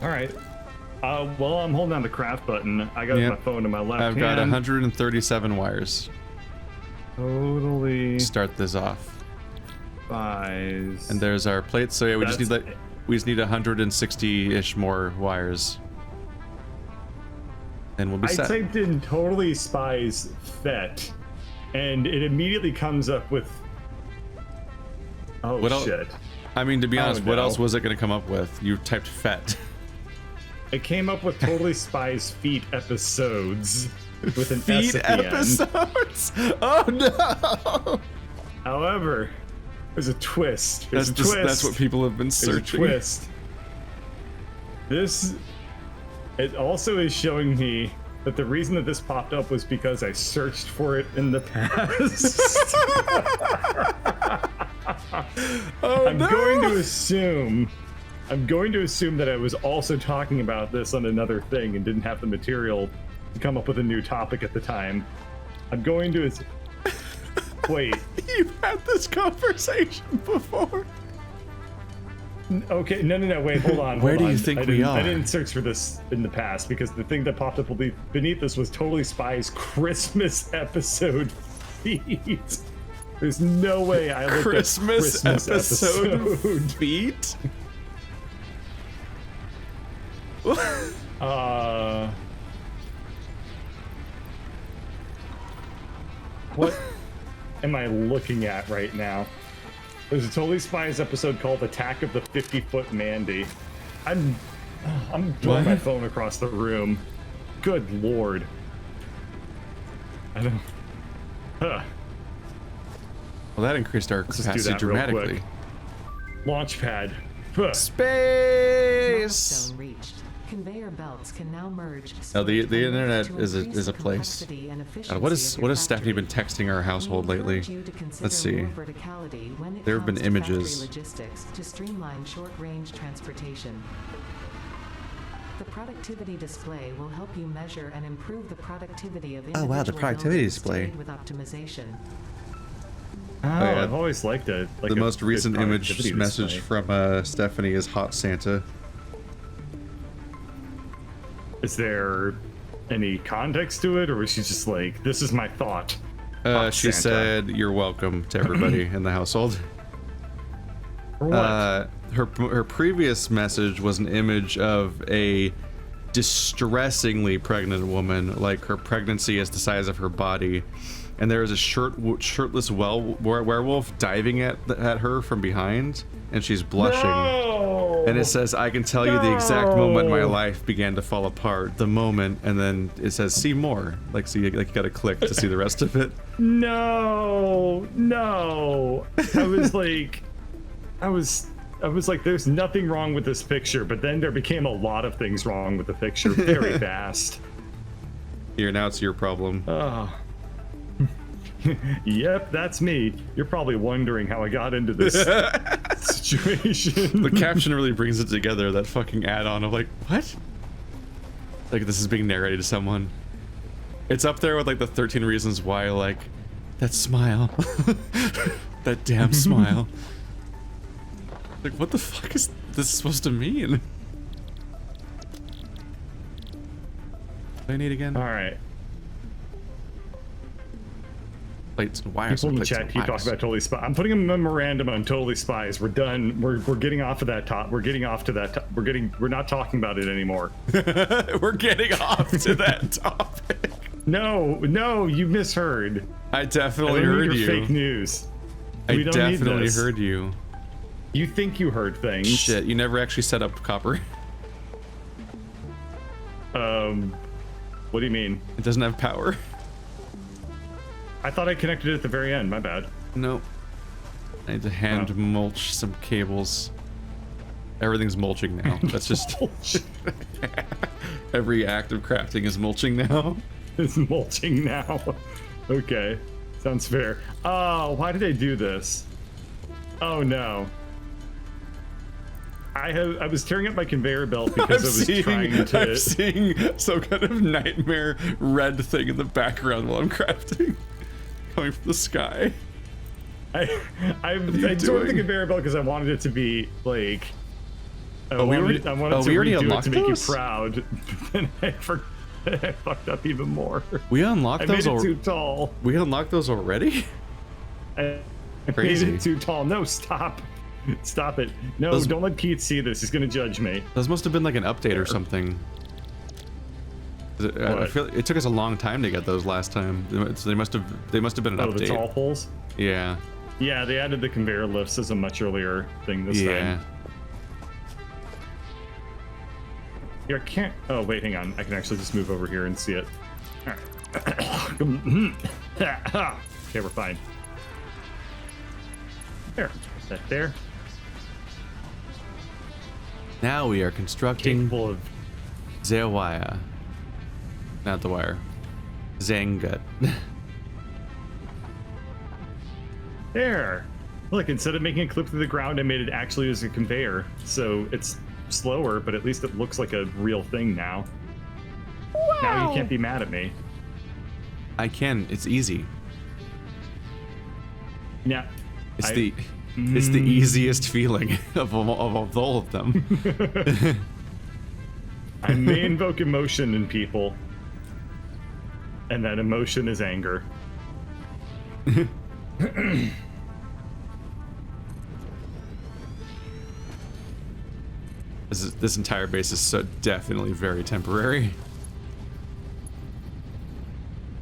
All right. Well, I'm holding down the craft button. I got my phone in my left hand. I've got 137 wires. Totally. Start this off. Spies. And there's our plates. So yeah, we just need 160-ish more wires. And we'll be set. I typed in totally Spies FET, and it immediately comes up with. Oh shit! I mean, to be honest, what else was it going to come up with? You typed FET. It came up with totally Spies feet episodes with an feet S at the episodes. end. Oh no! However, there's a twist. There's a twist. That's what people have been searching. There's a twist. It also is showing me that the reason that this popped up was because I searched for it in the past. I'm going to assume that I was also talking about this on another thing and didn't have the material to come up with a new topic at the time. I'm going to wait. You've had this conversation before. Okay, no, wait, hold on. Where do you think we are? I didn't search for this in the past because the thing that popped up beneath this was totally Spies Christmas episode feed. There's no way I looked Christmas at Christmas episode feet. What am I looking at right now? There's a Totally Spies episode called Attack of the 50-Foot Mandy. I'm throwing my phone across the room. Good lord. I don't. Huh. Well, that increased our capacity dramatically. Launchpad. Space. Conveyor belts can now merge. Now the internet is a place. What has Stephanie been texting our household lately? Let's see. There have been images. To streamline short-range transportation. The productivity display will help you measure and improve the productivity of individual the productivity display with optimization. Oh, yeah. I've always liked it. Like the most recent image message from Stephanie is Hot Santa. Is there any context to it, or was she just like, "This is my thought"? She said, "You're welcome" to everybody in the household. What? Her previous message was an image of a distressingly pregnant woman, like her pregnancy is the size of her body, and there is a shirtless werewolf diving at her from behind, and she's blushing. No! And it says, "I can tell you the exact moment my life began to fall apart. The moment," and then it says, "See more." Like, so you gotta click to see the rest of it. No. I was like, there's nothing wrong with this picture, but then there became a lot of things wrong with the picture very fast. Here, now it's your problem. Oh. Yep, that's me. You're probably wondering how I got into this situation. The caption really brings it together, that fucking add-on of like, what? Like this is being narrated to someone. It's up there with like the 13 reasons why, like, that smile. That damn smile. Like, what the fuck is this supposed to mean? What do I need again? Alright. Plates and wires. People in the chat keep talking about Totally Spies. I'm putting a memorandum on Totally Spies. We're done. We're getting off of that top. We're getting off to that. We're not talking about it anymore. We're getting off to that topic. No, you misheard. I definitely heard you. Fake news. I definitely heard you. You think you heard things. Shit, you never actually set up copper. What do you mean? It doesn't have power. I thought I connected it at the very end. My bad. Nope. I need to hand mulch some cables. Everything's mulching now. That's just every act of crafting is mulching now. It's mulching now. Okay, sounds fair. Oh, why did I do this? Oh no. I was tearing up my conveyor belt because I'm seeing some kind of nightmare red thing in the background while I'm crafting. Coming from the sky. I tore the conveyor belt because I wanted it to be like Oh, we already unlocked to make those? you proud, and I fucked up even more. We unlocked those I made it too tall. We unlocked those already? I Crazy. made it too tall. No, stop. Stop it. No, don't let Keith see this. He's gonna judge me. Those must have been like an update or something. I feel it took us a long time to get those last time. So they must have been an update. The tall poles? Yeah. Yeah, they added the conveyor lifts as a much earlier thing this time. Yeah, I can't. Oh wait, hang on. I can actually just move over here and see it. All right. Okay, we're fine. There. Is that there? Now we are constructing Capable of the wire. Not the wire. Zangut. There. Look, instead of making a clip through the ground, I made it actually as a conveyor. So it's slower, but at least it looks like a real thing now. Wow. Now you can't be mad at me. I can. It's easy. Yeah. It's the easiest feeling of all of them. I may invoke emotion in people, and that emotion is anger. This entire base is so definitely very temporary.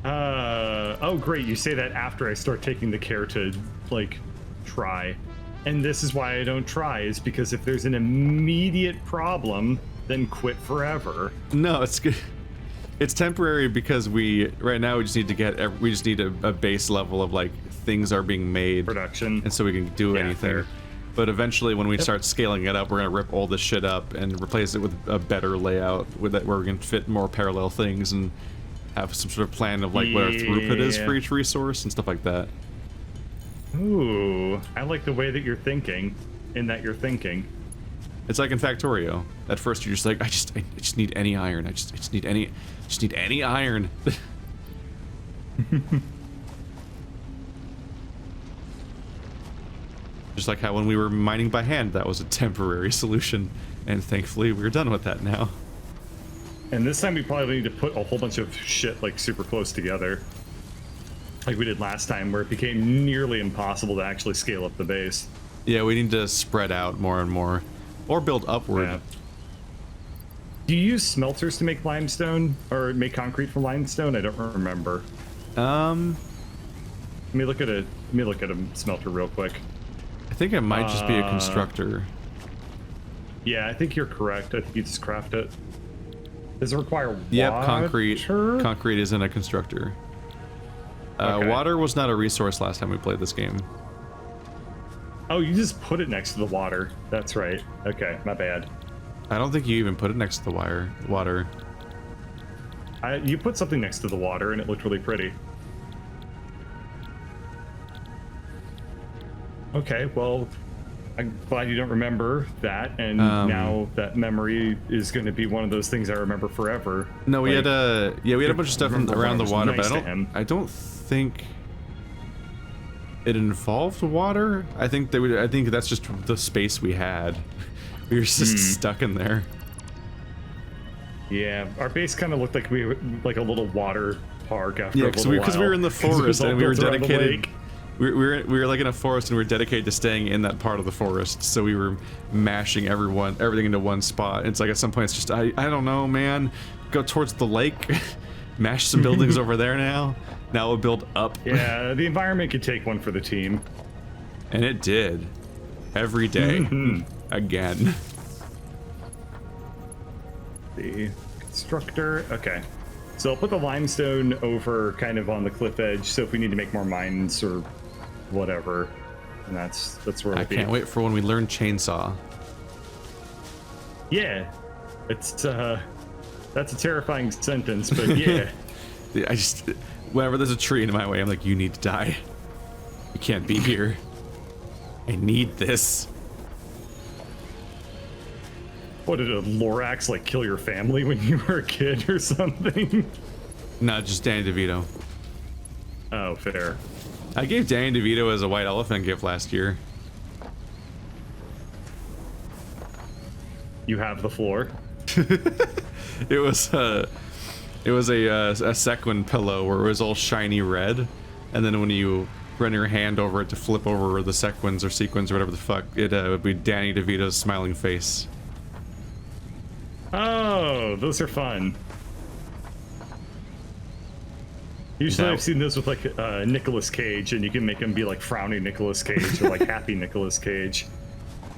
Oh great, you say that after I start taking the care to, like, try. And this is why I don't try, is because if there's an immediate problem, then quit forever. No, it's good. It's temporary because right now we just need to get, we just need a base level of like things are being made. Production. And so we can do anything. Fair. But eventually when we start scaling it up, we're gonna rip all this shit up and replace it with a better layout with that where we can fit more parallel things and have some sort of plan of like what our throughput is for each resource and stuff like that. Ooh, I like the way that you're thinking, in that you're thinking. It's like in Factorio. At first you're just like, I just need any iron. I just need any iron. Just like how when we were mining by hand, that was a temporary solution, and thankfully we're done with that now. And this time we probably need to put a whole bunch of shit like super close together, like we did last time, where it became nearly impossible to actually scale up the base. Yeah, we need to spread out more and more, or build upward. Yeah. Do you use smelters to make limestone, or make concrete from limestone? I don't remember. Let me look at a smelter real quick. I think it might just be a constructor. Yeah, I think you're correct. I think you just craft it. Does it require water? Yep, concrete. Concrete isn't a constructor. Okay. Water was not a resource last time we played this game. Oh, you just put it next to the water. That's right. Okay, my bad. I don't think you even put it next to the water. You put something next to the water and it looked really pretty. Okay, well, I'm glad you don't remember that, and now that memory is going to be one of those things I remember forever. No, we had a bunch of stuff around the water, but I don't think it involved water. I think that's just the space we had. We were just stuck in there. Yeah, our base kind of looked like we were like a little water park after a little while. Because we were in the forest and we were dedicated. We were like in a forest and we were dedicated to staying in that part of the forest. So we were mashing everything into one spot. It's like at some point it's just I don't know, man. Go towards the lake, mash some buildings over there now. Now we'll build up. Yeah, the environment could take one for the team. And it did. Every day. Again. The constructor. Okay. So I'll put the limestone over kind of on the cliff edge, so if we need to make more mines or whatever, and that's where I can't wait for when we learn chainsaw. Yeah. It's that's a terrifying sentence, but yeah. Whenever there's a tree in my way, I'm like, you need to die. You can't be here. I need this. What, did a Lorax like kill your family when you were a kid or something? No, just Danny DeVito. Oh, fair. I gave Danny DeVito as a white elephant gift last year. You have the floor. It was a sequin pillow where it was all shiny red, and then when you run your hand over it to flip over the sequins or sequins or whatever the fuck, it would be Danny DeVito's smiling face. Oh, those are fun. Usually I've seen this with like Nicolas Cage, and you can make him be like frowning Nicolas Cage or like happy Nicolas Cage.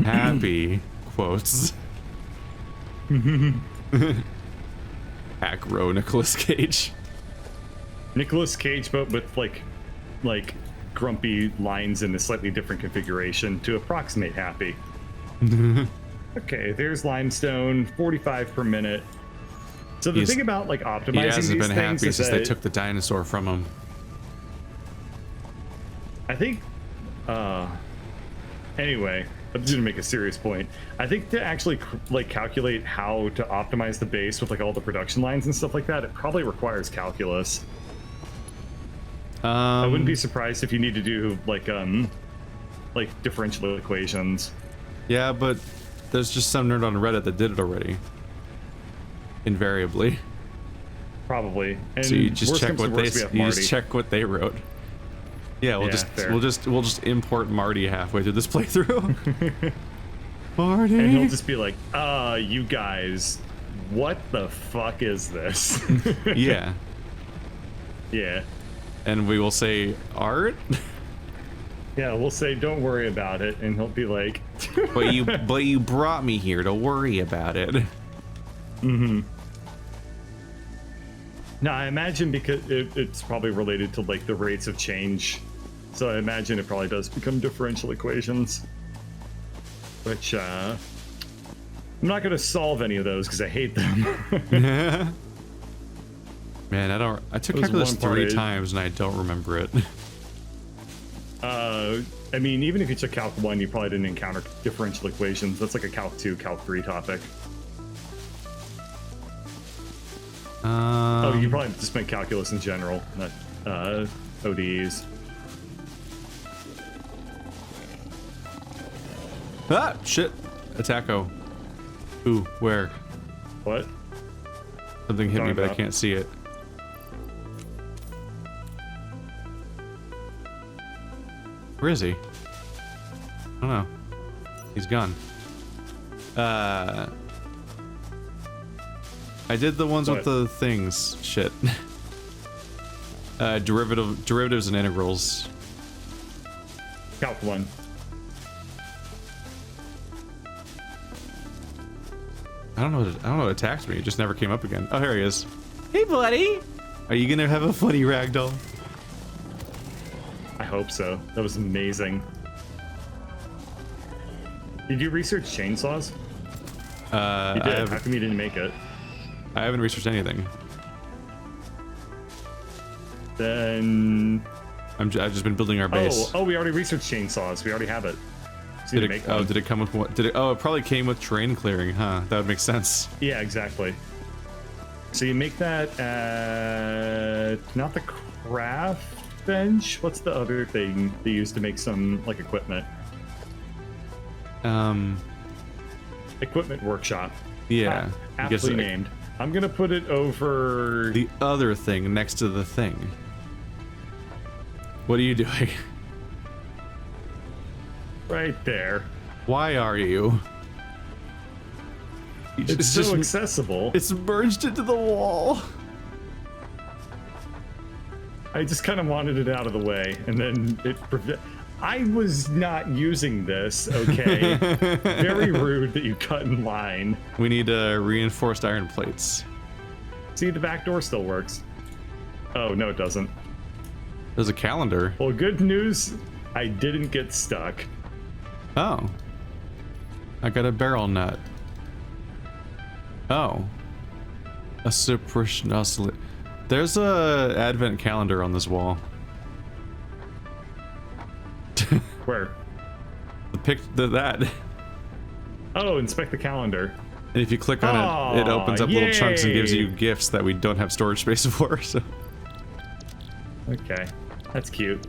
Happy quotes. Hack-row Nicolas Cage. Nicolas Cage, but with like grumpy lines in a slightly different configuration to approximate happy. Okay, there's limestone, 45 per minute. So the thing about like optimizing he hasn't these been things happy is since that they took the dinosaur from him. I think, anyway, I'm just gonna make a serious point. I think to actually like calculate how to optimize the base with like all the production lines and stuff like that, it probably requires calculus. I wouldn't be surprised if you need to do like differential equations. Yeah, but there's just some nerd on Reddit that did it already. Invariably. Probably. And So you just check what they wrote. Yeah, we'll just import Marty halfway through this playthrough. Marty. And he'll just be like, you guys, what the fuck is this? Yeah. Yeah. And we will say, art? Yeah, we'll say, don't worry about it, and he'll be like, but you brought me here to worry about it. Mm-hmm. Now, I imagine because it's probably related to like the rates of change, so I imagine it probably does become differential equations, which I'm not going to solve any of those because I hate them. Man, I took calculus 3 times and I don't remember it. I mean, even if you took Calc 1, you probably didn't encounter differential equations. That's like a Calc 2, Calc 3 topic. Oh, you probably just meant calculus in general, not ODEs. Ah, shit. Attacko. Ooh, where? What? Something hit me, but I can't see it. Where is he? I don't know. He's gone. I did the ones with the things. Shit. Derivatives and integrals. Calc 1. I don't know what attacked me. It just never came up again. Oh, here he is. Hey, buddy. Are you gonna have a funny ragdoll? I hope so. That was amazing. Did you research chainsaws? You did. How come you didn't make it? I haven't researched anything. Then I've just been building our base. Oh, we already researched chainsaws. We already have it. So did it come with what? It probably came with terrain clearing, huh? That would make sense. Yeah, exactly. So you make that at not the craft bench. What's the other thing they use to make some like equipment? Equipment workshop. Yeah. Aptly named. I'm gonna put it over the other thing next to the thing. What are you doing? Right there. Why are you? It's so accessible. It's merged into the wall. I just kind of wanted it out of the way, and then I was not using this, okay? Very rude that you cut in line. We need reinforced iron plates. See, the back door still works. Oh, no, it doesn't. There's a calendar. Well, good news, I didn't get stuck. Oh. I got a barrel nut. Oh. A suppression oscillator. There's a advent calendar on this wall. Where? That. Oh, inspect the calendar. And if you click on it opens up little chunks and gives you gifts that we don't have storage space for. So. Okay, that's cute.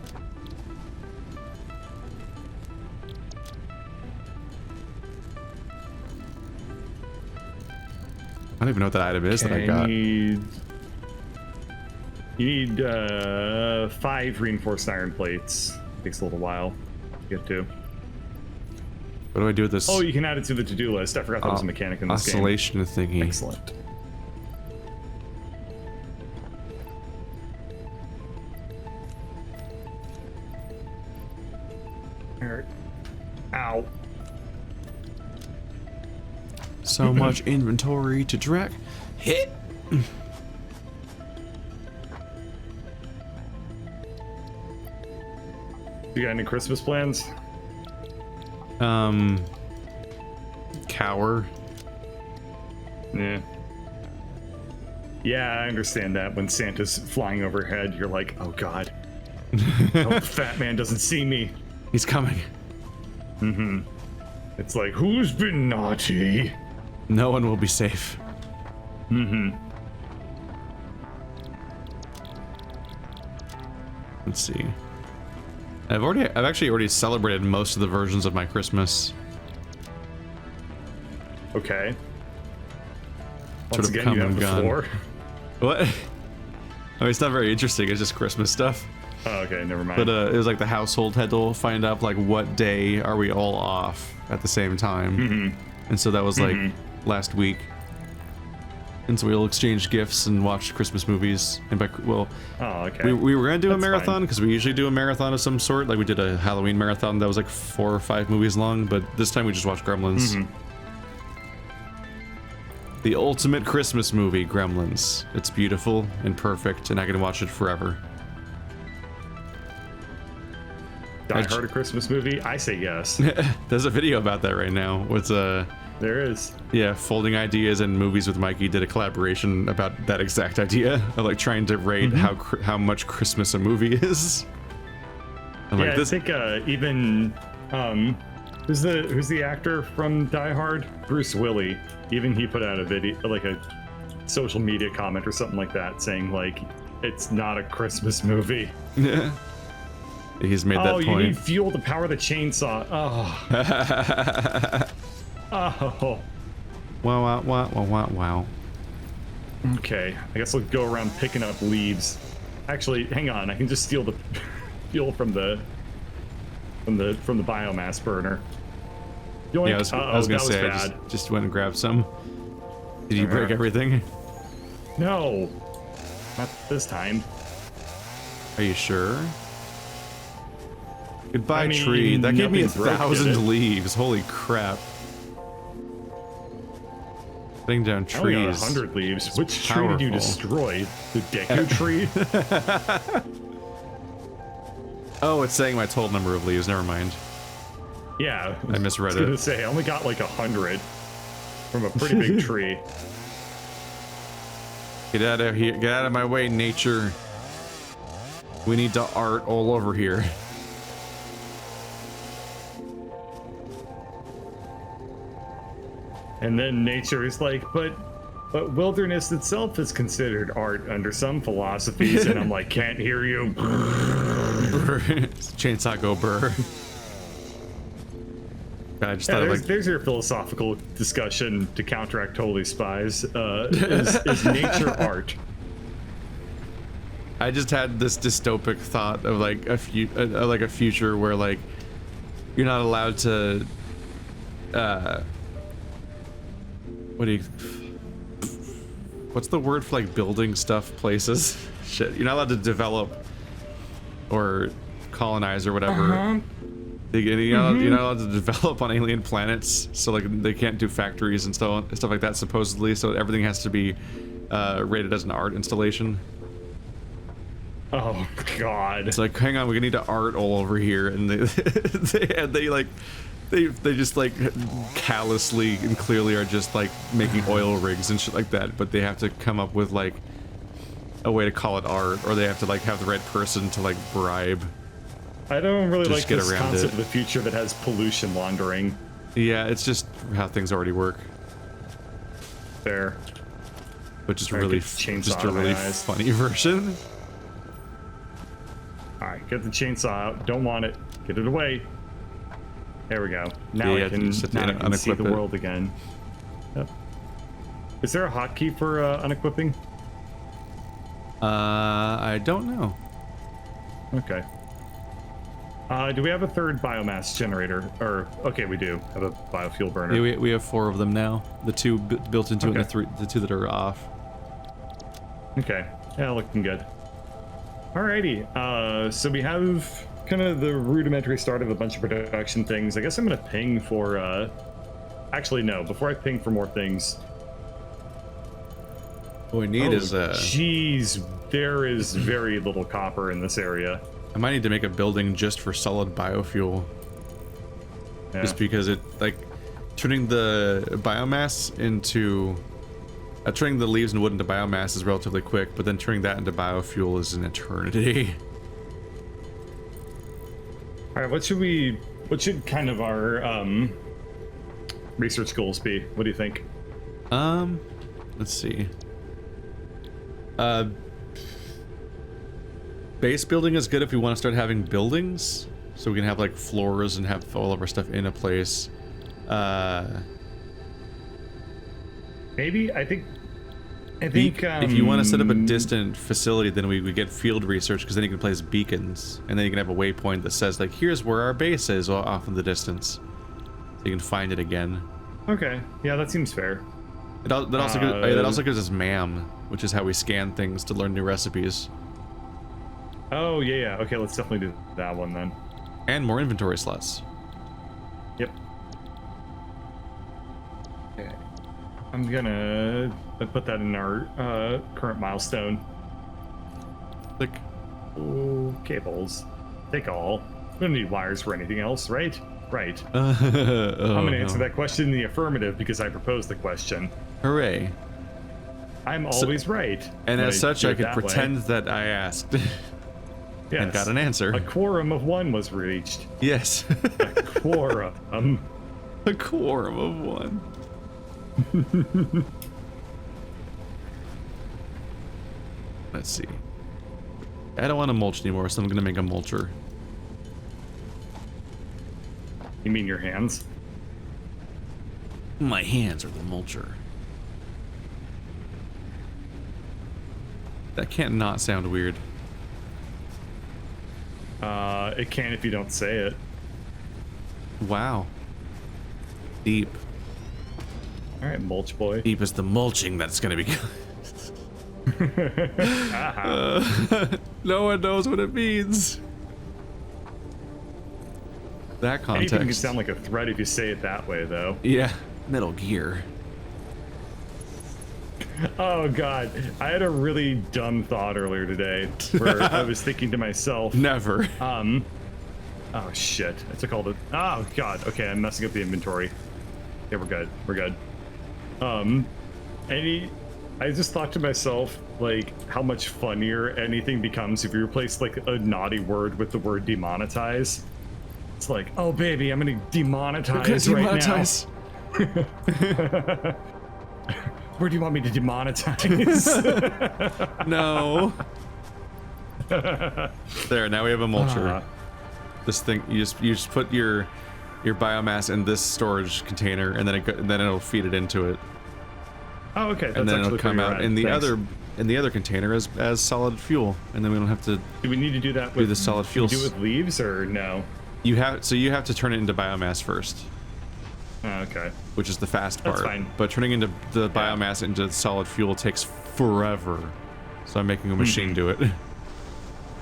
don't even know what that item is that I got. You need 5 reinforced iron plates. Takes a little while to get to. What do I do with this? Oh, you can add it to the to-do list. I forgot that was a mechanic in this game. Oscillation thingy. Excellent. Alright. Ow. So much inventory to drag. Hit. You got any Christmas plans? Cower. Yeah. Yeah, I understand that. When Santa's flying overhead, you're like, oh god. I hope the fat man doesn't see me. He's coming. Mm-hmm. It's like, who's been naughty? No one will be safe. Mm-hmm. Let's see. I've actually already celebrated most of the versions of my Christmas. Okay. Sort Once of again, come you have and the gone. floor. What? I mean, it's not very interesting. It's just Christmas stuff. Oh, okay, never mind. But it was like the household had to find out like what day are we all off at the same time. Mm-hmm. And so that was like last week. And so we'll exchange gifts and watch Christmas movies. And oh, okay. we were gonna do a That's marathon fine. because we usually do a marathon of some sort. Like we did a Halloween marathon that was like 4 or 5 movies long, but this time we just watched Gremlins. Mm-hmm. The ultimate Christmas movie, Gremlins. It's beautiful and perfect, and I can watch it forever. Die Hard a Christmas movie? I say yes. There's a video about that right now. With There is. yeah, Folding Ideas and Movies with Mikey did a collaboration about that exact idea of like trying to rate how much Christmas a movie is. I'm Yeah, like, this. I think even who's the actor from Die Hard? Bruce Willis. Even he put out a video, like a social media comment or something like that, saying like it's not a Christmas movie. Yeah. He's made that Oh, you point. need fuel to power the chainsaw. Oh. Oh. Wow. Okay, I guess we'll go around picking up leaves. Actually, hang on. I can just steal the fuel from the biomass burner. Yoink. Yeah, I was gonna that say, was I bad. just went and grabbed some. Did you break everything? No, not this time. Are you sure? Goodbye, I mean, tree. That gave me nothing's broke, did 1,000 it? leaves. Holy crap. Putting down I only got trees. 100 leaves. It's Which tree did you powerful. destroy? The Deku tree? Oh, it's saying my total number of leaves. Never mind. Yeah. I misread I was gonna it. say, I only got like 100 from a pretty big tree. Get out of here. Get out of my way, nature. We need to art all over here. And then nature is like, but wilderness itself is considered art under some philosophies. And I'm like, can't hear you. Chainsaw go burr. God, I just Yeah, thought of like there's your philosophical discussion to counteract Totally Spies. Is nature art? I just had this dystopic thought of like a future where like you're not allowed to what's the word for like building stuff places? Shit, you're not allowed to develop or colonize or whatever. You're not allowed to develop on alien planets, so like they can't do factories and stuff like that supposedly. So everything has to be rated as an art installation. Oh God! It's like, hang on, we need to art all over here, and they just like callously and clearly are just like making oil rigs and shit like that. But they have to come up with like a way to call it art, or they have to like have the right person to like bribe. I don't really Just like get this around concept it. of the future that has pollution laundering. Yeah, it's just how things already work, There. which is Or I really could chainsaw just out a of my really eyes. funny version. All right, get the chainsaw out. Don't want it. Get it away. There we go. Now Yeah, I can, you just have to now I can see unequip the it. world again. Yep. Is there a hotkey for unequipping? I don't know. Okay. Do we have a third biomass generator? Or okay, we do have a biofuel burner. Yeah, we have 4 of them now. The 2 built into it, and the 2 that are off. Okay. Yeah, looking good. Alrighty. So we have kind of the rudimentary start of a bunch of production things. I guess I'm gonna ping for. Actually, no. Before I ping for more things. What we need is Jeez, there is very little copper in this area. I might need to make a building just for solid biofuel. Yeah. Just because it, like, turning the biomass into... turning the leaves and wood into biomass is relatively quick, but then turning that into biofuel is an eternity. Alright, what should kind of our research goals be? What do you think? Let's see. Base building is good if we want to start having buildings, so we can have like floors and have all of our stuff in a place. Maybe I think if you want to set up a distant facility, then we get field research, because then you can place beacons, and then you can have a waypoint that says like, here's where our base is off in the distance, so you can find it again. Okay, yeah, that seems fair. That also gives us MAM, which is how we scan things to learn new recipes. Oh, yeah. Okay, let's definitely do that one then. And more inventory slots. Yep. Okay. I'm gonna put that in our current milestone. Click. Ooh, cables. Take all. We don't need wires for anything else, right? Right. I'm I'm gonna answer that question in the affirmative because I proposed the question. Hooray. I'm always right. And as such, I could that pretend way. that I asked. Yes. And got an answer. A quorum of 1 was reached. Yes. A quorum. A quorum of 1. Let's see. I don't want to mulch anymore, so I'm going to make a mulcher. You mean your hands? My hands are the mulcher. That can't not sound weird. It can if you don't say it. Wow. Deep. All right, mulch boy. Deep is the mulching that's gonna be good. No one knows what it means. That context. Anything can sound like a threat if you say it that way, though. Yeah. Metal Gear. Oh god, I had a really dumb thought earlier today where I was thinking to myself, Never. oh shit, I took all the, oh god, okay, I'm messing up the inventory. Okay, we're good. I just thought to myself, like, how much funnier anything becomes if you replace, like, a naughty word with the word demonetize. It's like, oh baby, I'm gonna demonetize right now. Where do you want me to demonetize? No. There, now we have a mulcher. This thing, you just put your biomass in this storage container, and then it'll feed it into it. Oh, okay. That's and then it'll come out in the Thanks. other container as solid fuel, and then we don't have to Do we need to do that with the solid fuel. Do it with leaves or no? You have to turn it into biomass first. Oh, okay. Which is the fast part. That's fine. But turning into the biomass into solid fuel takes forever. So I'm making a machine do it.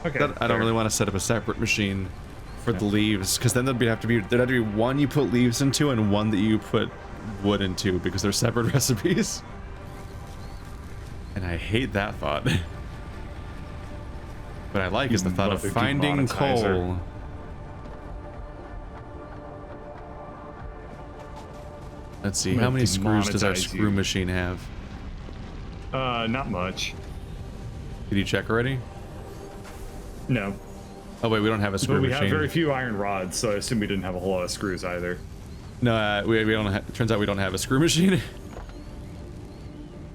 Okay. I don't really want to set up a separate machine for the leaves, because then there'd have to be one you put leaves into and one that you put wood into, because they're separate recipes. And I hate that thought. What I like is the thought of finding coal. Let's see, how many screws does our screw machine have? Not much. Did you check already? No. Oh wait, we don't have a screw But we machine. have very few iron rods, so I assume we didn't have a whole lot of screws either. No, we don't. Turns out we don't have a screw machine.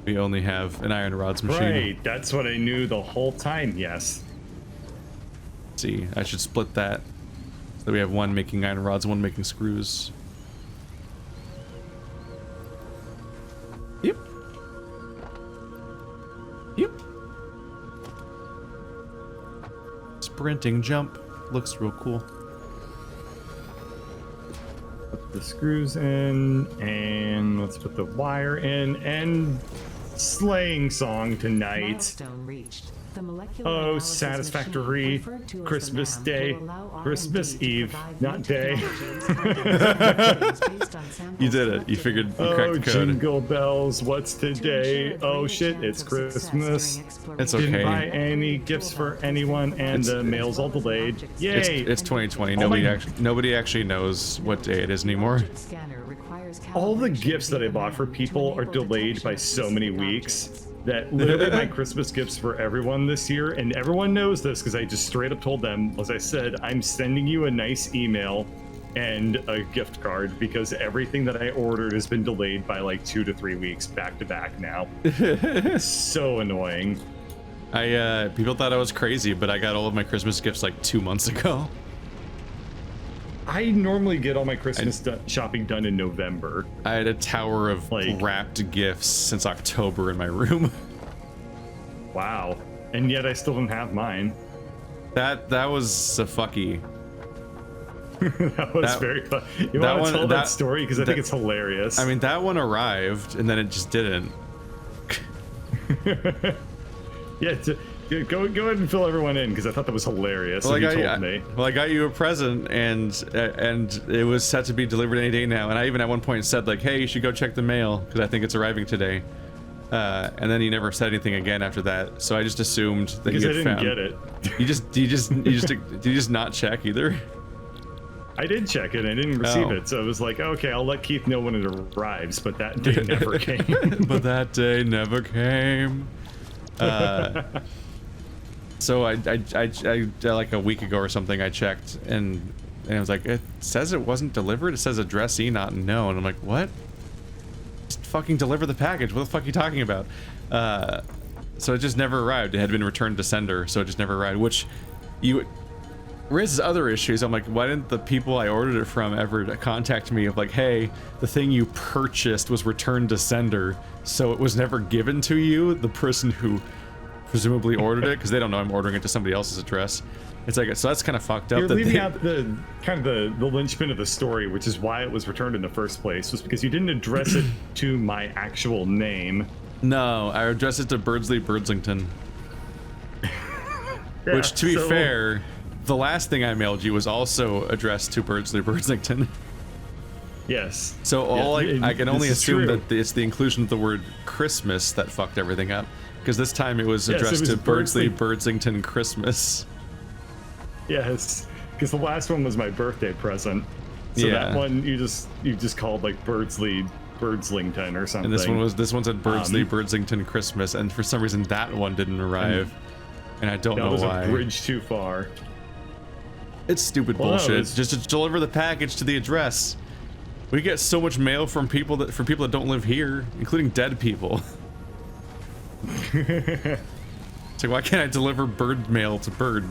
We only have an iron rods machine. Right, that's what I knew the whole time. Yes. Let's see, I should split that so that we have one making iron rods, one making screws. Yep. sprinting jump. Looks real cool. Put the screws in, and let's put the wire in, and slaying song tonight. Milestone reached. The molecular Oh, analysis Satisfactory, machine, referred to as the Christmas MAM, Day, will allow R&D Christmas to Eve, provide not new day. technologies based on samples You did it. You collected figured. You Oh, cracked the code. jingle bells, what's to today? ensure a Oh greater shit, chance it's of success Christmas. during exploration. It's okay. Didn't buy any gifts for anyone, and the mail's all delayed. Yay! It's 2020. Oh my- Nobody actually knows what day it is anymore. Object scanner requires All the calibration gifts that I via bought for MAM to people are enable delayed detection by of so many specific weeks objects. that literally my Christmas gifts for everyone this year, and everyone knows this because I just straight up told them, as I said, I'm sending you a nice email and a gift card because everything that I ordered has been delayed by like 2 to 3 weeks back to back now. So annoying. People thought I was crazy, but I got all of my Christmas gifts like 2 months ago. I normally get all my Christmas shopping done in November. I had a tower of Like- wrapped gifts since October in my room. Wow. And yet I still don't have mine. That was a fucky. That was That- very fun. You that want to one- tell that that- story? Because I think that- it's hilarious. I mean, that one arrived and then it just didn't. Yeah, go ahead and fill everyone in because I thought that was hilarious. Well, If you told me. I got you a present, and it was set to be delivered any day now. And I even at one point said like, "Hey, you should go check the mail because I think it's arriving today." And then he never said anything again after that. So I just assumed that Because he I had didn't found. get it. Did you just not check either? I did check it. I didn't receive Oh. it, so I was like, okay, I'll let Keith know when it arrives. But that day never came. But that day never came. So I like a week ago or something I checked and it was like, it says it wasn't delivered. It says addressee not known. I'm like, what? Just fucking deliver the package. What the fuck are you talking about? So it just never arrived. It had been returned to sender, so it just never arrived. Which raises other issues. I'm like, why didn't the people I ordered it from ever contact me of like, hey, the thing you purchased was returned to sender, so it was never given to you, the person who presumably ordered it, because they don't know I'm ordering it to somebody else's address. It's like, so that's kind of fucked up. You're that leaving they- out the kind of the linchpin of the story, which is why it was returned in the first place, was because you didn't address it to my actual name. No, I addressed it to Birdsley Birdslington. Yeah, Which, to be so- fair, the last thing I mailed you was also addressed to Birdsley Birdslington. Yes. So all Yeah, I can this only is assume true. that it's the inclusion of the word Christmas that fucked everything up. Because this time it was Yes, it addressed was to Birdsley Birdsley- Birdslington Christmas. Yes, because the last one was my birthday present. So Yeah. that one you just called like Birdsley Birdslington or something. And this one said Birdsley Um, Birdslington Christmas, and for some reason that one didn't arrive. And I don't that know was why. a bridge too far. It's stupid Well, no, bullshit. it's- Just to deliver the package to the address. We get so much mail from people that don't live here, including dead people. It's like, why can't I deliver bird mail to Bird?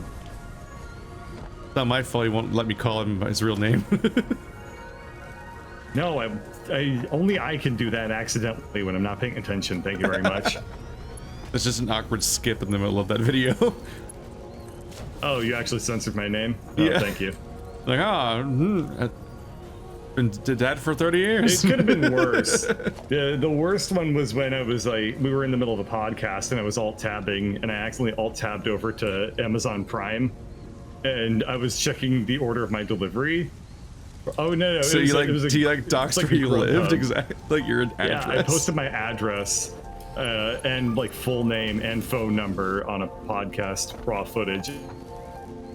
It's not my fault he won't let me call him by his real name. No, only I can do that accidentally when I'm not paying attention. Thank you very much. It's just an awkward skip in the middle of that video. Oh, you actually censored my name? Oh, Yeah. thank you. Like, I've been dead for 30 years. It could have been worse. The worst one was when I was like, we were in the middle of a podcast and I was alt-tabbing and I accidentally alt-tabbed over to Amazon Prime and I was checking the order of my delivery. Oh, no. So it do you like dox where you lived? Exactly. Like your address. Yeah, I posted my address and like full name and phone number on a podcast raw footage.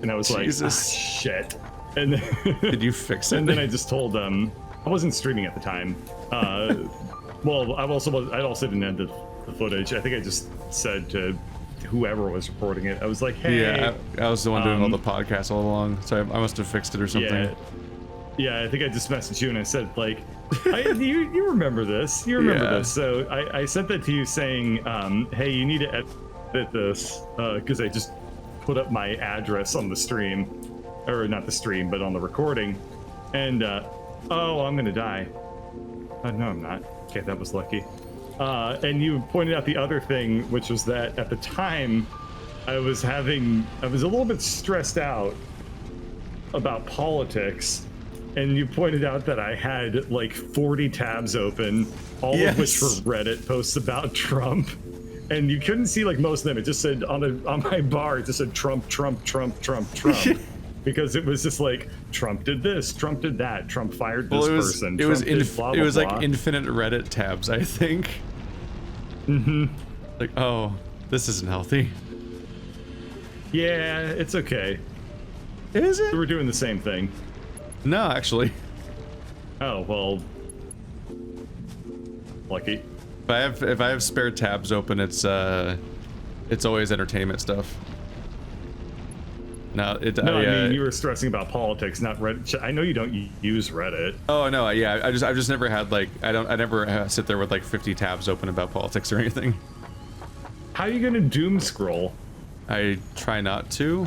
And I was Jesus. like, shit. And then, Did you fix it? and then I just told them I wasn't streaming at the time. Well, I also didn't end the footage. I think I just said to whoever was recording it, I was like, hey. Yeah, I was the one doing all the podcasts all along, so I must have fixed it or something. Yeah, I think I just messaged you and I said like, you remember this? You remember Yeah. this? So I sent that to you saying, hey, you need to edit this because I just put up my address on the stream, or not the stream, but on the recording, and oh, I'm gonna die. No, I'm not. Okay, that was lucky. And you pointed out the other thing, which was that at the time, I was a little bit stressed out about politics, and you pointed out that I had like 40 tabs open, all of which were Reddit posts about Trump, and you couldn't see like most of them. It just said on my bar, it just said Trump, Trump, Trump, Trump, Trump. Because it was just like Trump did this, Trump did that, Trump fired this person. It was blah, blah, like blah. infinite Reddit tabs, I think. Like, oh, this isn't healthy. Yeah, it's okay. Is it? We're doing the same thing. No, actually. Oh well. Lucky. If I have spare tabs open, it's always entertainment stuff. No, I mean you were stressing about politics, not Reddit. I know you don't use Reddit. Oh no, yeah, I've just never had like I never sit there with like 50 tabs open about politics or anything. How are you gonna doom scroll? I try not to,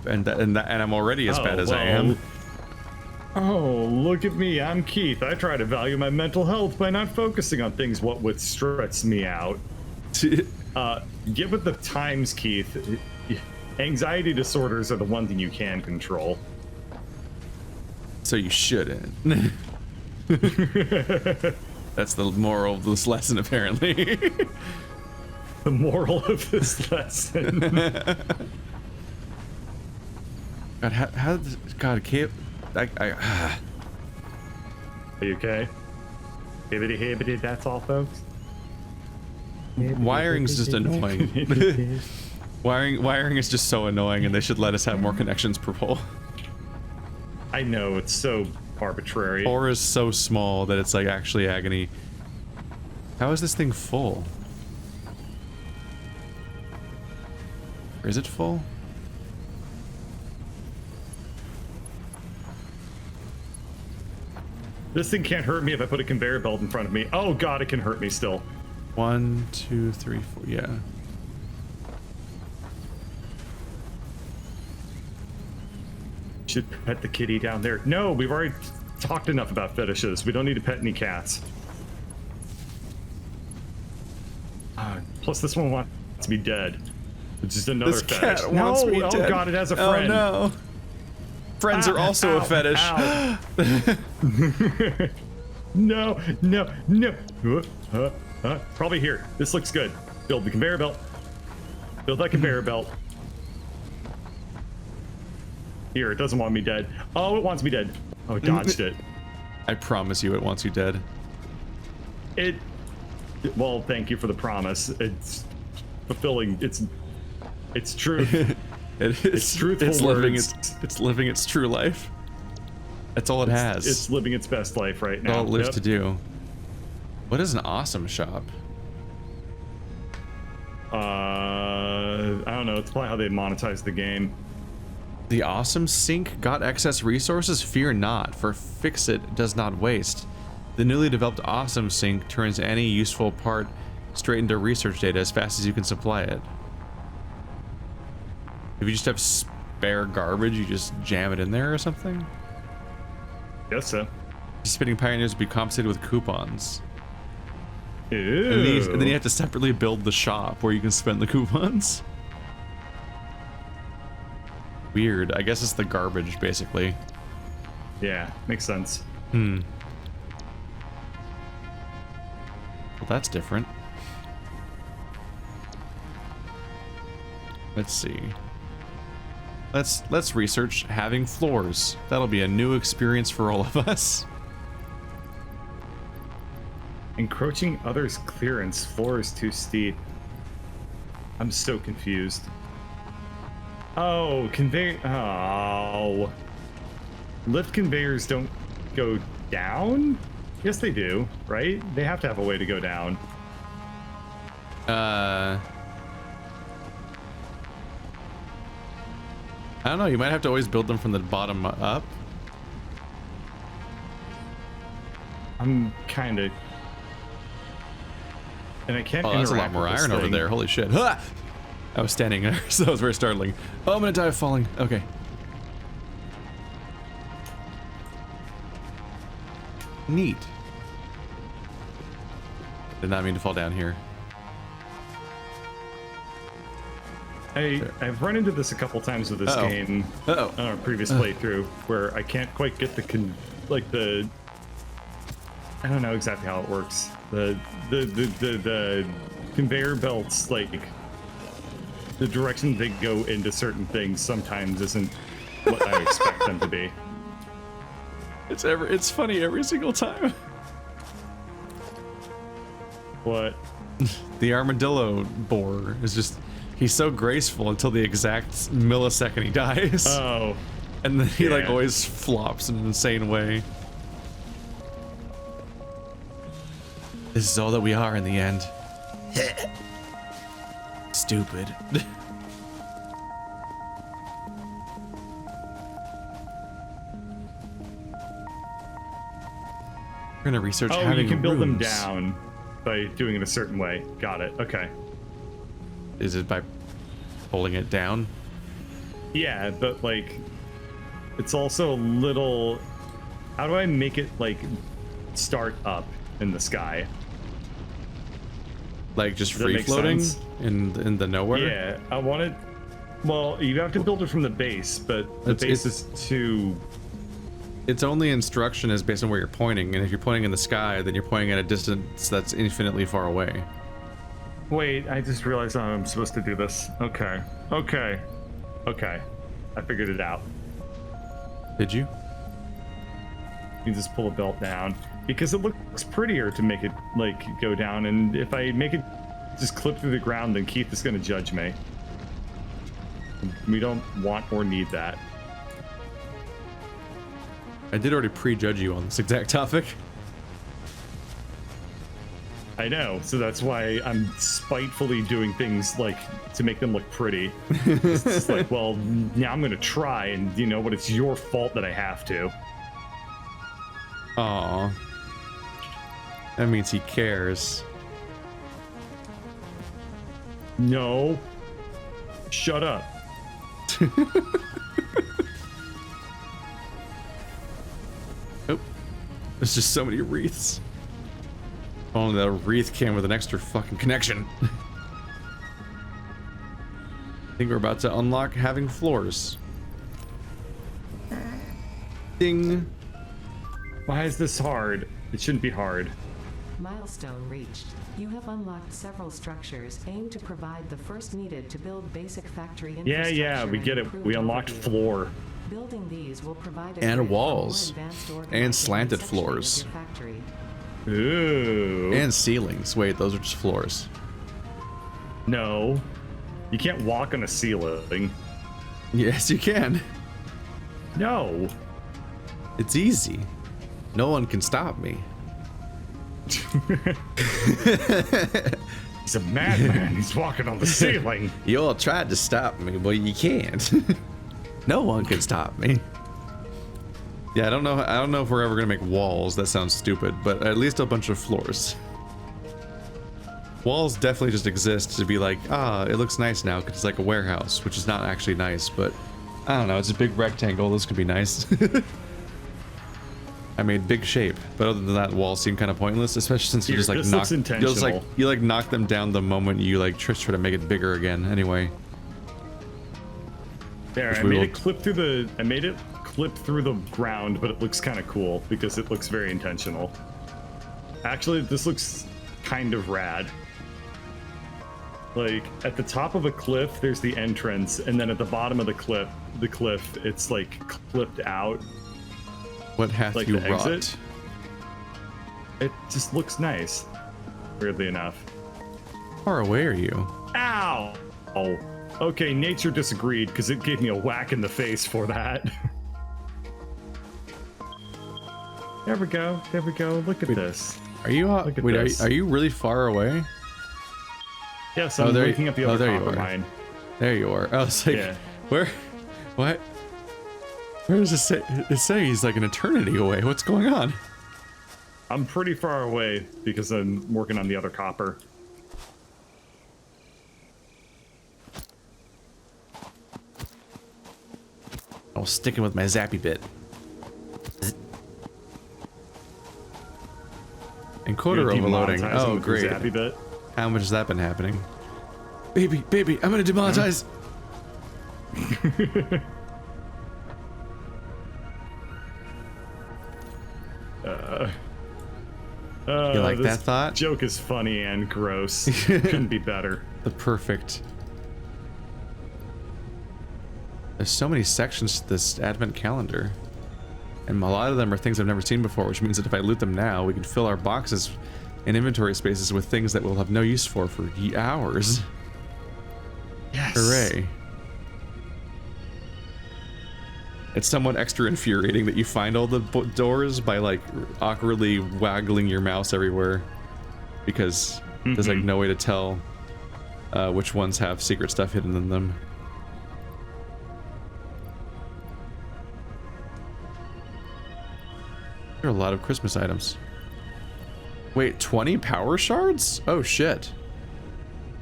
and I'm already as bad as I am. Oh, look at me, I'm Keith. I try to value my mental health by not focusing on things what would stress me out. Get with the times, Keith. Anxiety disorders are the one thing you can control. So you shouldn't. That's the moral of this lesson, apparently. The moral of this lesson. God, God, Kip, Are you okay? Hibbity hibbity, that's all, folks. Wiring's just annoying. Wiring is just so annoying, and they should let us have more connections per pole. I know, it's so arbitrary. Ore is so small that it's like actually agony. How is this thing full? Or is it full? This thing can't hurt me if I put a conveyor belt in front of me. Oh god, it can hurt me still. 1, 2, 3, 4, yeah. Should pet the kitty down there. No, we've already talked enough about fetishes. We don't need to pet any cats. Plus this one wants to be dead. It's just another This fetish. cat wants me oh dead. God, it has a friend. Oh no. Friends are also a fetish. No. Probably here. This looks good. Build the conveyor belt. Build that conveyor belt. Here, it doesn't want me dead. Oh, it wants me dead. Oh, it dodged it. I promise you it wants you dead. Well, thank you for the promise. It's fulfilling. It's truth. It's truthful words. It's living its true life. That's all it has. It's living its best life right now. All it lives to do. What is an awesome shop? I don't know. It's probably how they monetize the game. The awesome sink got excess resources? Fear not, for FICSIT does not waste. The newly developed awesome sink turns any useful part straight into research data as fast as you can supply it. If you just have spare garbage, you just jam it in there or something? Yes, sir. Participating pioneers will be compensated with coupons. Ew. And then you have to separately build the shop where you can spend the coupons. Weird. I guess it's the garbage, basically. Yeah, makes sense. Well, that's different. Let's see. Let's research having floors. That'll be a new experience for all of us. Encroaching others' clearance. Floor is too steep. I'm so confused. Oh, oh. Lift conveyors don't go down? Yes, they do, right? They have to have a way to go down. I don't know, you might have to always build them from the bottom up. I'm kind of... And I can't Oh, that's a lot interact more with this iron over thing. there. Holy shit. Ha! I was standing there, so that was very startling. Oh, I'm gonna die of falling. Okay. Neat. Did not mean to fall down here. I've run into this a couple times with this game on our previous playthrough, where I can't quite get the I don't know exactly how it works. The conveyor belts, like the direction they go into certain things sometimes isn't what I expect them to be. It's funny every single time. What? The armadillo boar is just, he's so graceful until the exact millisecond he dies. Oh. And then he like always flops in an insane way. This is all that we are in the end. Stupid. We're gonna research Oh, having you can build them rooms. down by doing it a certain way. Got it. Okay. Is it by pulling it down? Yeah, but like, it's also a little. How do I make it like start up in the sky? Like just Does that free make floating sense? in the nowhere? Yeah, I want it. Well, you have to build it from the base, but the base is too. Its only instruction is based on where you're pointing, and if you're pointing in the sky, then you're pointing at a distance that's infinitely far away. Wait, I just realized how I'm supposed to do this. Okay. Okay. Okay. I figured it out. Did you? You just pull a belt down because it looks prettier to make it like go down, and if I make it just clip through the ground, then Keith is going to judge me. We don't want or need that. I did already prejudge you on this exact topic. I know, so that's why I'm spitefully doing things like to make them look pretty. It's just like, well, now I'm gonna try, and you know what? It's your fault that I have to. Aw. That means he cares. No. Shut up. Oh, there's just so many wreaths. Only that wreath came with an extra fucking connection. I think we're about to unlock having floors. Ding. Why is this hard? It shouldn't be hard. Milestone reached. You have unlocked several structures aimed to provide the first needed to build basic factory infrastructure. Yeah, we and get it. improved We unlocked overview. floor. Building these will provide a And grid for more walls. advanced And organizing slanted sectioning of your floors. factory. Ooh. And ceilings. Wait, those are just floors. No. You can't walk on a ceiling. Yes, you can. No. It's easy. No one can stop me. He's a madman. He's walking on the ceiling. You all tried to stop me, but you can't. No one can stop me. Yeah, I don't know if we're ever gonna make walls. That sounds stupid, but at least a bunch of floors. Walls definitely just exist to be like, it looks nice now because it's like a warehouse, which is not actually nice, but I don't know, it's a big rectangle. This could be nice. I made big shape, but other than that, walls seem kind of pointless, especially since you Here, just like this looks intentional. you like knock them down the moment you like try to make it bigger again. Anyway. There, I made it clip through the ground, but it looks kind of cool because it looks very intentional. Actually, this looks kind of rad. Like at the top of a cliff, there's the entrance, and then at the bottom of the cliff, it's like clipped out. What hath Like you the wrought? exit. It just looks nice, weirdly enough. How far away are you? Ow! Oh, okay, nature disagreed because it gave me a whack in the face for that. There we go. There we go. Look at this. Are you? Look at Wait, this. are you really far away? Yes, I'm there looking you- up the other there you copper are. mine. There you are. I was like, Yeah. where? What? Where does it say? It's saying he's like an eternity away. What's going on? I'm pretty far away because I'm working on the other copper. I was sticking with my zappy bit. Encoder You're gonna overloading. demonetize him Oh, with your great. zappy bit. How much has that been happening? Baby, I'm gonna demonetize. You like this that thought? Joke is funny and gross. Couldn't be better. The perfect. There's so many sections to this advent calendar. And a lot of them are things I've never seen before, which means that if I loot them now, we can fill our boxes and inventory spaces with things that we'll have no use for hours. Yes. Hooray. It's somewhat extra infuriating that you find all the doors by like awkwardly waggling your mouse everywhere, because there's like no way to tell which ones have secret stuff hidden in them. There are a lot of Christmas items. Wait, 20 power shards? Oh shit.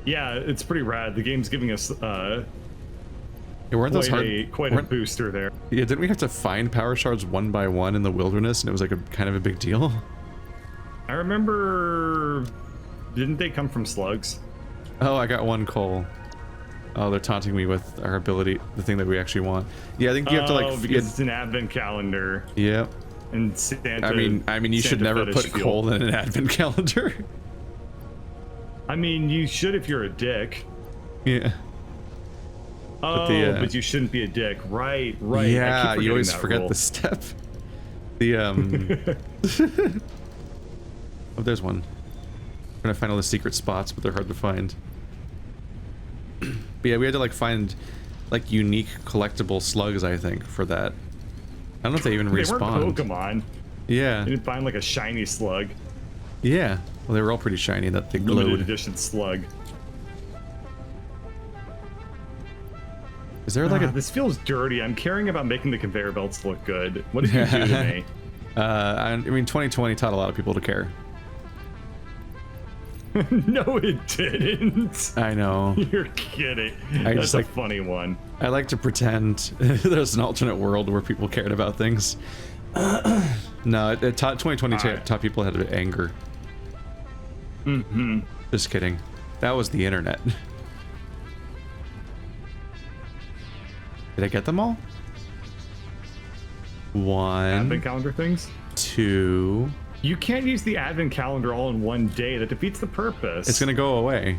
Yeah, it's pretty rad. The game's giving us Yeah, weren't those quite a booster there. Yeah, didn't we have to find power shards one by one in the wilderness, and it was like a kind of a big deal? I remember... Didn't they come from slugs? Oh, I got one coal. Oh, they're taunting me with our ability, the thing that we actually want. Yeah, I think you have to like... because it's an advent calendar. Yep. And Santa... I mean, you should never put coal in an advent calendar. I mean, you should if you're a dick. Yeah. Oh, but you shouldn't be a dick. Right. Yeah, you always forget the step. The, Oh, there's one. I'm gonna find all the secret spots, but they're hard to find. But yeah, we had to like find like unique collectible slugs, I think, for that. I don't know if they even respawn. They weren't Pokemon. Yeah. You didn't find like a shiny slug. Yeah. Well, they were all pretty shiny that they Limited glowed. edition slug. Is there like a... This feels dirty. I'm caring about making the conveyor belts look good. What did you do to me? I mean, 2020 taught a lot of people to care. No, it didn't. I know. You're kidding. That's a funny one. I like to pretend there's an alternate world where people cared about things. No, it taught 2020 taught people how to anger. Just kidding. That was the internet. Did I get them all? One. Advent calendar things? Two. You can't use the advent calendar all in one day. That defeats the purpose. It's gonna go away.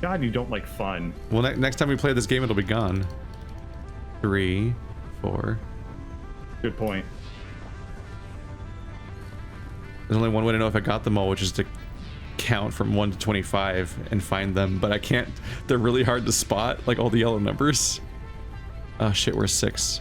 God, you don't like fun. Well, next time we play this game, it'll be gone. 3, 4. Good point. There's only one way to know if I got them all, which is to count from 1 to 25 and find them, but I can't. They're really hard to spot, like all the yellow numbers. Oh shit, we're 6.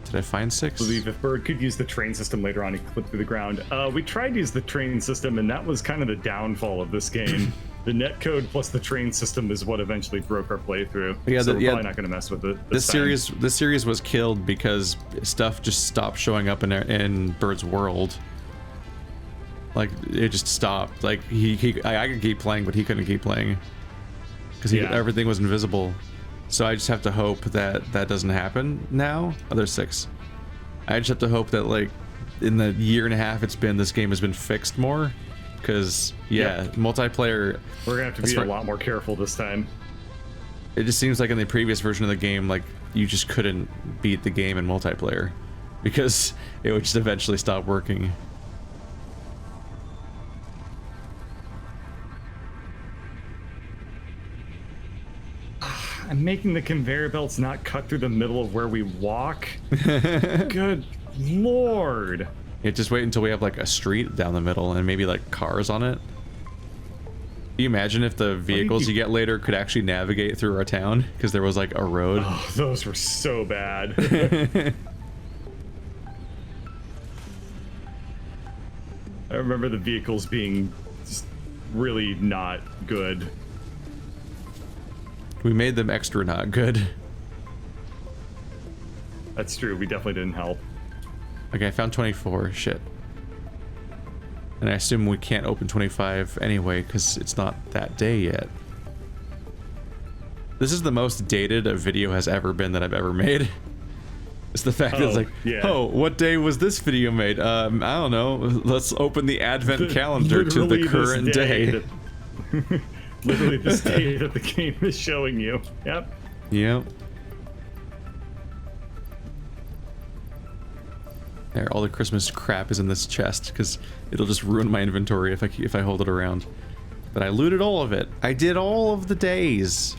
Did I find 6? I believe if Bird could use the train system later on, he could clip through the ground. We tried to use the train system, and that was kind of the downfall of this game. The netcode plus the train system is what eventually broke our playthrough. Yeah, so we're probably not going to mess with it. This series was killed because stuff just stopped showing up in Bird's world. Like it just stopped. Like I could keep playing, but he couldn't keep playing because everything was invisible. So I just have to hope that that doesn't happen now. Oh, there's 6. I just have to hope that like in the year and a half it's been, this game has been fixed more. Because multiplayer. We're gonna have to be a lot more careful this time. It just seems like in the previous version of the game, like you just couldn't beat the game in multiplayer because it would just eventually stop working. I'm making the conveyor belts not cut through the middle of where we walk. Good lord. Yeah, just wait until we have like a street down the middle and maybe like cars on it. Can you imagine if the vehicles you get later could actually navigate through our town because there was like a road? Oh, those were so bad. I remember the vehicles being just really not good. We made them extra not good. That's true. We definitely didn't help. Okay, I found 24. Shit. And I assume we can't open 25 anyway because it's not that day yet. This is the most dated a video has ever been that I've ever made. It's the fact that it's like, oh, what day was this video made? I don't know. Let's open the advent calendar to the current day. literally the state that the game is showing you. Yep. Yep. There, all the Christmas crap is in this chest because it'll just ruin my inventory if I hold it around. But I looted all of it. I did all of the days.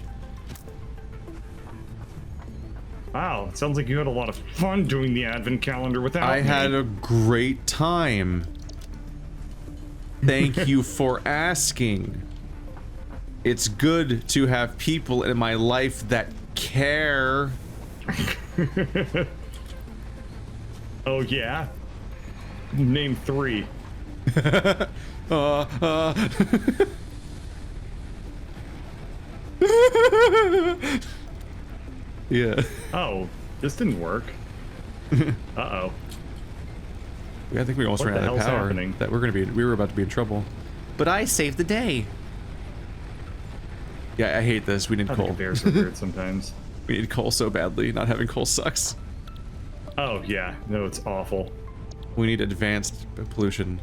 Wow, it sounds like you had a lot of fun doing the advent calendar without me. I had a great time. Thank you for asking. It's good to have people in my life that care. Oh yeah? Name 3. Yeah. Oh, this didn't work. Uh-oh. I think we almost What ran the out of hell's power. happening? That we were about to be in trouble. But I saved the day. Yeah, I hate this. We need I think coal. bears are weird sometimes. We need coal so badly. Not having coal sucks. Oh yeah, no, it's awful. We need advanced pollution.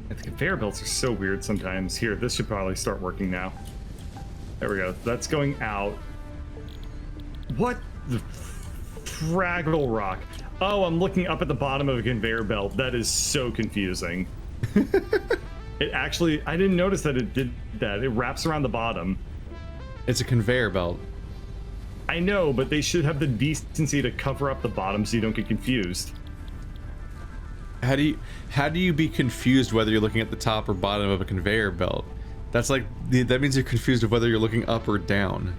The conveyor belts are so weird sometimes. Here, this should probably start working now. There we go. That's going out. What the Fraggle Rock? Oh, I'm looking up at the bottom of a conveyor belt. That is so confusing. It actually, I didn't notice that it did that. It wraps around the bottom. It's a conveyor belt. I know, but they should have the decency to cover up the bottom so you don't get confused. How do you be confused whether you're looking at the top or bottom of a conveyor belt? That's like, that means you're confused of whether you're looking up or down.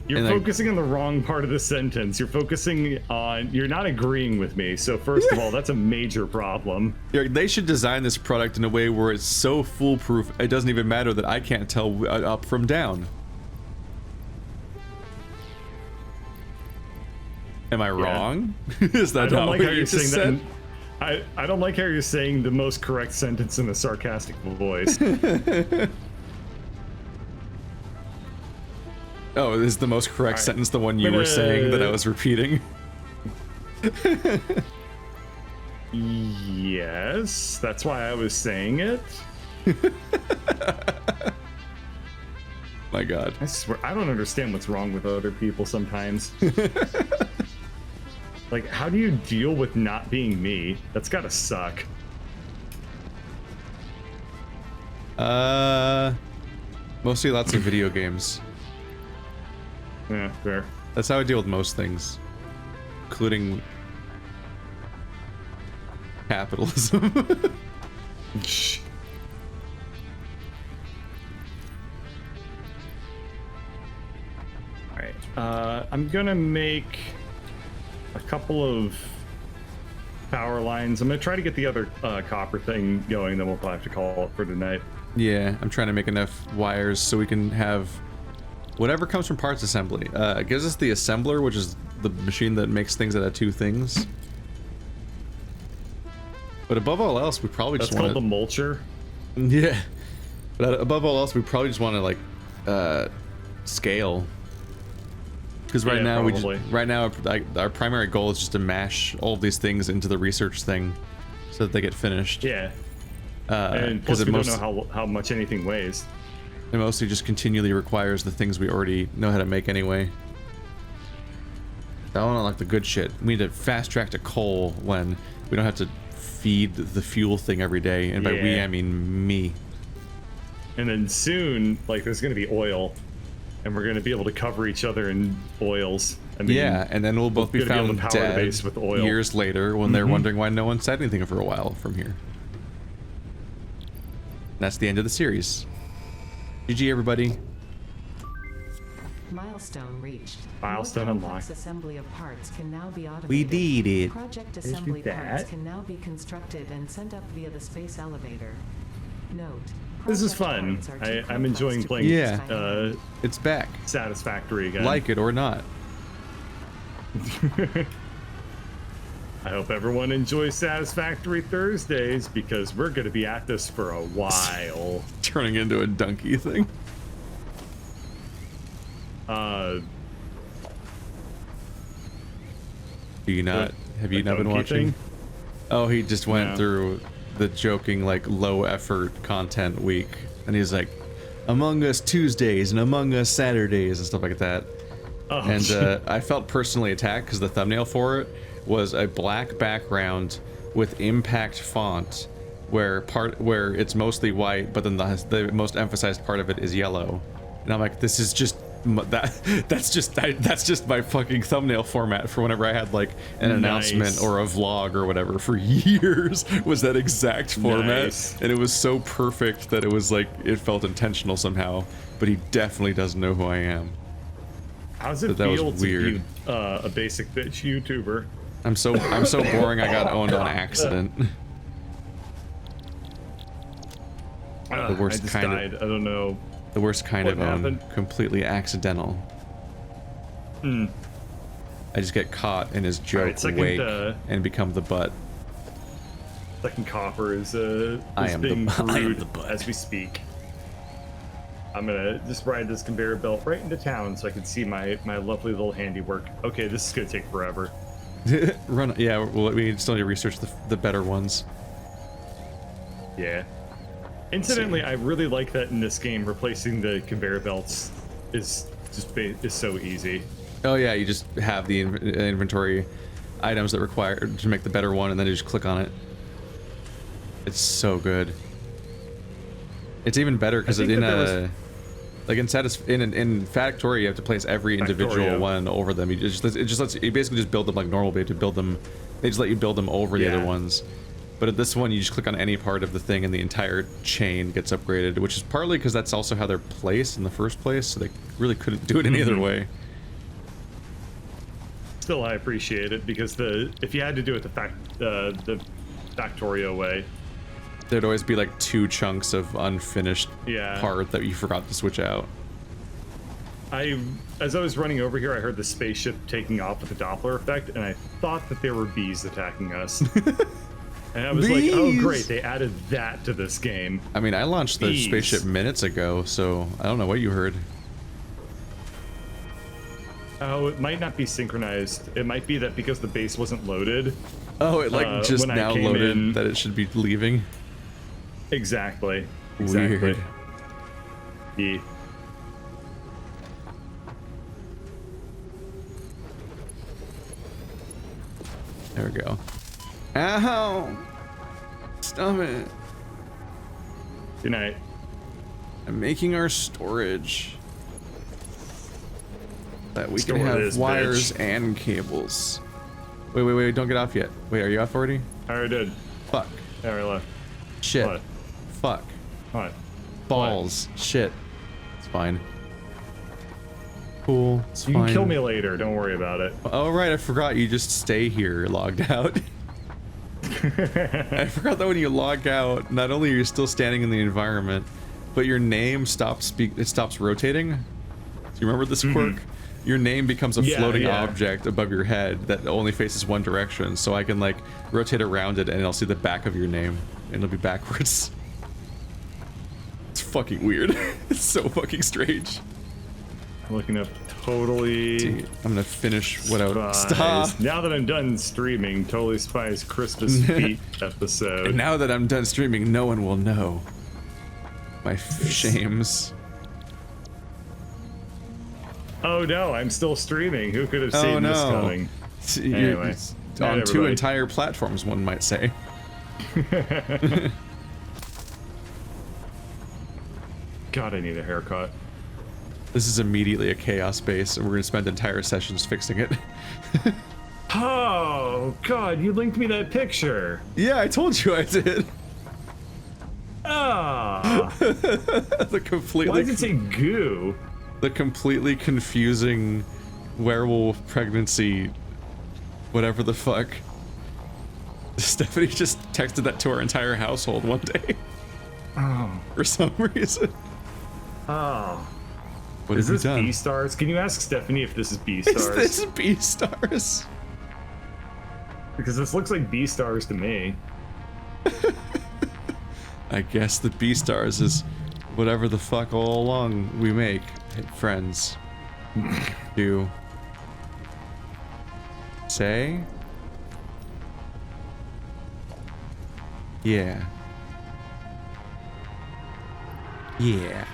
You're focusing on the wrong part of the sentence. You're focusing on, you're not agreeing with me. So first of all, that's a major problem. They should design this product in a way where it's so foolproof, it doesn't even matter that I can't tell up from down. Am I wrong? Is that not what you just said? I don't like how you're saying the most correct sentence in a sarcastic voice. Oh, is the most correct sentence the one you were saying that I was repeating? Yes, that's why I was saying it. My God. I swear, I don't understand what's wrong with other people sometimes. Like, how do you deal with not being me? That's gotta suck. Mostly lots of video games. Yeah, fair. That's how I deal with most things, including capitalism. Alright, I'm gonna make a couple of power lines. I'm gonna try to get the other copper thing going, then we'll probably have to call it for tonight. Yeah, I'm trying to make enough wires so we can have whatever comes from parts assembly. It gives us the assembler, which is the machine that makes things out of two things. But above all else, we probably just want That's called the mulcher. Yeah. But above all else, we probably just want to like scale. Because right now our primary goal is just to mash all of these things into the research thing, so that they get finished. Yeah. And plus we don't know how much anything weighs. It mostly just continually requires the things we already know how to make anyway. I want to like the good shit. We need to fast track to coal when we don't have to feed the fuel thing every day, and by we I mean me. And then soon, like, there's gonna be oil, and we're gonna be able to cover each other in oils. I mean, yeah, and then we'll both be found dead with oil years later when they're wondering why no one said anything for a while from here. That's the end of the series. GG, everybody. Milestone reached. Milestone More unlocked. complex assembly of parts can now be automated. We did it. Project Did assembly that. parts can now be constructed and sent up via the space elevator. Note. This is project fun. parts are too I'm complex enjoying to playing. Yeah. produce by hand. It's back. Satisfactory again. Like it or not. I hope everyone enjoys Satisfactory Thursdays, because we're going to be at this for a while. Turning into a donkey thing. Uh, Do you not Have you The not been donkey watching? thing? Oh, he just went No. through the joking, like, low effort content week. And he's like, Among Us Tuesdays and Among Us Saturdays and stuff like that. Oh, And I felt personally attacked because the thumbnail for it was a black background with impact font where it's mostly white, but then the most emphasized part of it is yellow. And I'm like, this is just that's just my fucking thumbnail format for whenever I had like an announcement or a vlog or whatever for years, was that exact format. Nice. And it was so perfect that it was like, it felt intentional somehow. But he definitely doesn't know who I am. How's it That was feel to weird. be a basic bitch YouTuber? I'm so boring. I got owned on accident. The worst I just kind died. I don't know. The worst kind What of own. happened? Completely accidental. I just get caught in his joke Alright, second, wake and become the butt. Second copper is I am being the brewed butt. as we speak. I'm gonna just ride this conveyor belt right into town so I can see my lovely little handiwork. Okay, this is gonna take forever. Run. Yeah, well, we still need to research the better ones. Yeah. Incidentally, I really like that in this game, replacing the conveyor belts is so easy. Oh yeah, you just have the inventory items that require to make the better one, and then you just click on it. It's so good. It's even better because in Factory you have to place every individual Factorio. one over them. You basically just build them like normal, but you have to build them. They just let you build them over the Yeah. other ones. But at this one, you just click on any part of the thing, and the entire chain gets upgraded. Which is partly because that's also how they're placed in the first place. So they really couldn't do it any other way. Still, I appreciate it because if you had to do it the Factorio way, There'd always be like 2 chunks of unfinished Yeah. part that you forgot to switch out. as I was running over here, I heard the spaceship taking off with the Doppler effect, and I thought that there were bees attacking us. And I was like, oh Bees! great, they added that to this game. I mean, I launched the Bees. spaceship minutes ago, so I don't know what you heard. Oh, it might not be synchronized. It might be that because the base wasn't loaded. Oh, it like just when I now came loaded in- that it should be leaving. Exactly. Weird. Yeah. There we go. Ow! Stop it. Good night. I'm making our storage. That we can Store have this, wires bitch. and cables. Wait, don't get off yet. Wait, are you off already? I already did. Fuck. I already left. Shit. What? Fuck. What? Balls. Shit. It's fine. Cool. It's You fine. can kill me later. Don't worry about it. Oh, right. I forgot you just stay here logged out. I forgot that when you log out, not only are you still standing in the environment, but your name stops rotating. Do you remember this quirk? Your name becomes a Yeah, floating yeah. object above your head that only faces one direction, so I can like rotate around it and I'll see the back of your name and it'll be backwards. It's fucking weird. It's so fucking strange. I'm looking up totally. I'm gonna finish what I Spies. stop. Now that I'm done streaming, Totally Spies Christmas Feet episode. And now that I'm done streaming, no one will know my shames. Oh no, I'm still streaming. Who could have Oh seen no. this coming? You're Anyway, on night, 2 everybody. entire platforms, one might say. God, I need a haircut. This is immediately a chaos base, and we're gonna spend entire sessions fixing it. Oh God, you linked me that picture. Yeah, I told you I did. Ah, the why completely, does it say goo? the completely confusing werewolf pregnancy, whatever the fuck. Stephanie just texted that to our entire household one day Oh, for some reason. oh. What Is have we this done? B stars? Can you ask Stephanie if this is B Is stars? this B stars? Because this looks like B stars to me. I guess the B stars is whatever the fuck all along we make friends do. Say? Yeah. Yeah.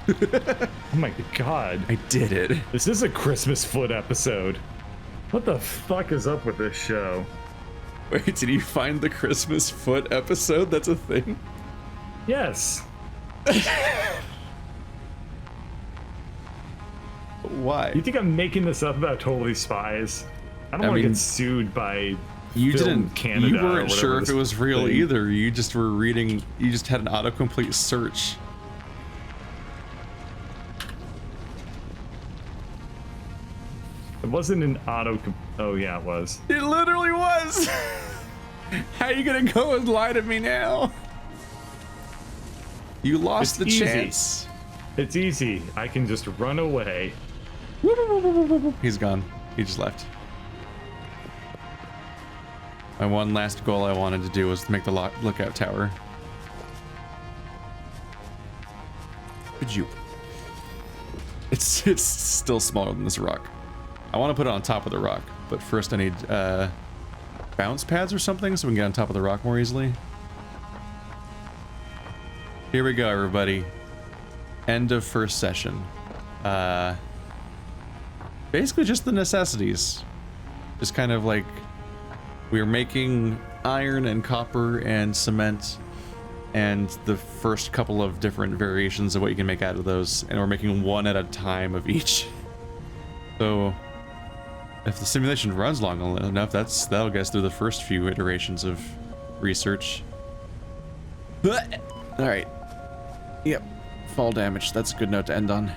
Oh my god. I did it. This is a Christmas foot episode. What the fuck is up with this show? Wait, did you find the Christmas foot episode? That's a thing? Yes. Why? You think I'm making this up about Totally Spies? I don't want to mean, get sued by you Film didn't. Canada. You or weren't whatever sure if this it was real thing. either. You just were reading. You just had an autocomplete search. It wasn't an auto. Oh yeah, it was. It literally was. How are you gonna go and lie to me now? You lost It's the easy. chance. It's easy. I can just run away. He's gone. He just left. My one last goal I wanted to do was to make the lookout tower. Could you? It's still smaller than this rock. I want to put it on top of the rock, but first I need bounce pads or something so we can get on top of the rock more easily. Here we go, everybody. End of first session. Basically just the necessities. Just kind of like we're making iron and copper and cement and the first couple of different variations of what you can make out of those, and we're making one at a time of each. So if the simulation runs long enough, that'll get us through the first few iterations of research. All right. Yep. Fall damage. That's a good note to end on.